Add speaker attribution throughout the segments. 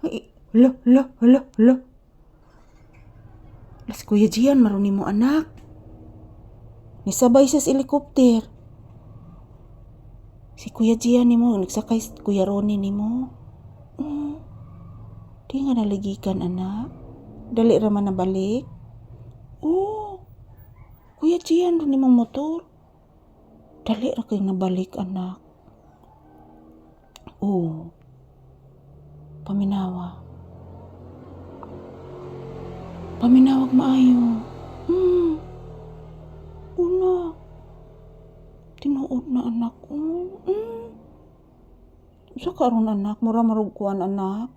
Speaker 1: Ay, hala, hala, hala, hala. Las Kuya Gian, maruni mo anak. Nisabay sa helikopter. Si Kuya Gian ni mo, nagsakay si Kuya Ronnie ni mo. Di nga naligikan anak. Dali raman na balik. Kuya Gian ron ni mong motor. Dali ra kayo nabalik anak. Paminawa. Paminawag maayo. Una. Tinuod na anak ko. Sa karon anak, mura marug kuan anak.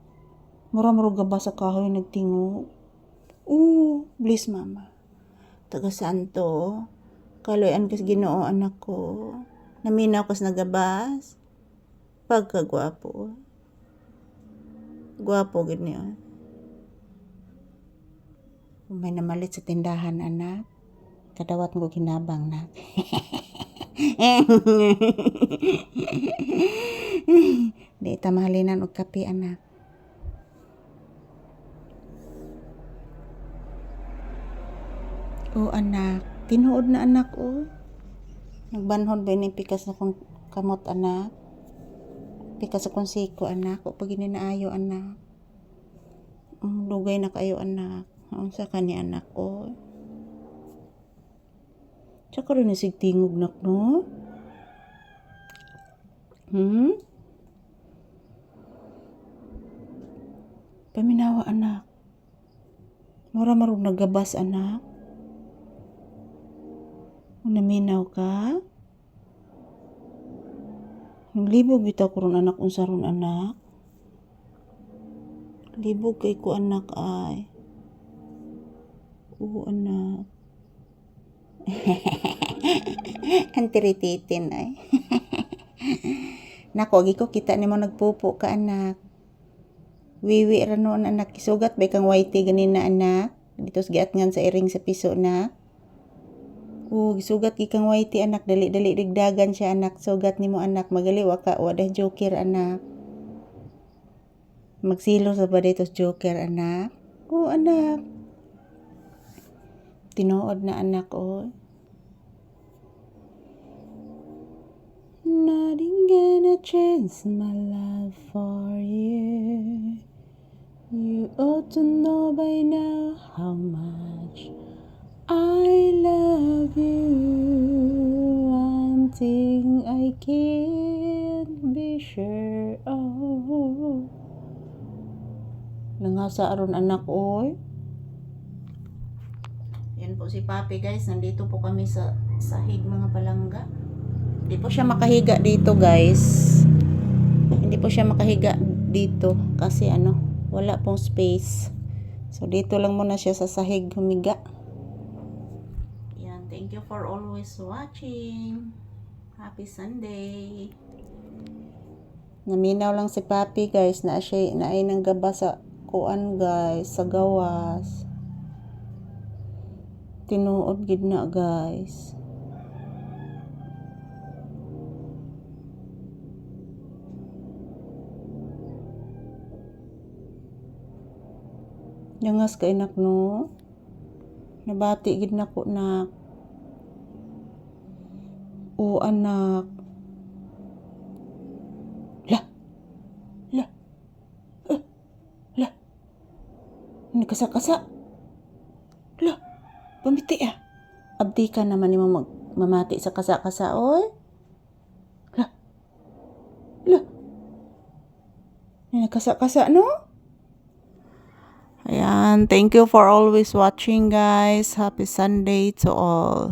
Speaker 1: Mura marug gaba sa kahoy nagtingog. Bless mama. Taga Santo. Kaloyan kas Ginoo anak ko. Naminaw kas nagabas. Pagkagwapo. Gwapo gid niya. May namalit sa tindahan anak. Kadawat mo ginabang na. Di tamahalinan og kape anak. Anak, tinuod na anak Nagbanhon ba ni pikas na kong kamot anak? Pikas sa kong siko anak, o pag ininaayo anak. Lugay na kayo anak. Unsa ka ni anak ko? Tsaka rin isig tingog nak no? Paminawa anak. Mura marug nagabas anak. Naminaw ka? Naglibog bitaw ko ron anak, unsa ron anak? Libog kay ko anak ay. Anak. Antirititin ay. Nako, gi ko kita nimo nagpupo ka anak. Wiwi ra noon anak, kisugat bay kang white ganina anak. Dito giat ngan sa iring sa piso na. Gisugat gi kang white anak, dali-dali digdagan siya anak. Sugat nimo anak, magali waka wadah joker anak. Magsilo sa baditos joker anak. Anak. Tinuod na anak Nothing gonna change my love for you. You ought to know by now how much I love you. One thing I can't be sure of. Nangasa aron anak Yan po si Papi guys. Nandito po kami sa sahig mga palangga. Hindi po siya makahiga dito guys. Hindi po siya makahiga dito kasi wala pong space. So dito lang muna siya sa sahig humiga. Yan, thank you for always watching. Happy Sunday. Naminaw lang si Papi guys na ay nang gaba sa kuan guys, sa gawas. Tinuod gid na guys. Yangas ka inak no. Nabati gid nako nak. Anak. La. Nakasa-kasa. Pamiti Abdi ka naman ni mo mamati sa kasa-kasa Nakasa-kasa no? Ayan, thank you for always watching guys. Happy Sunday to all.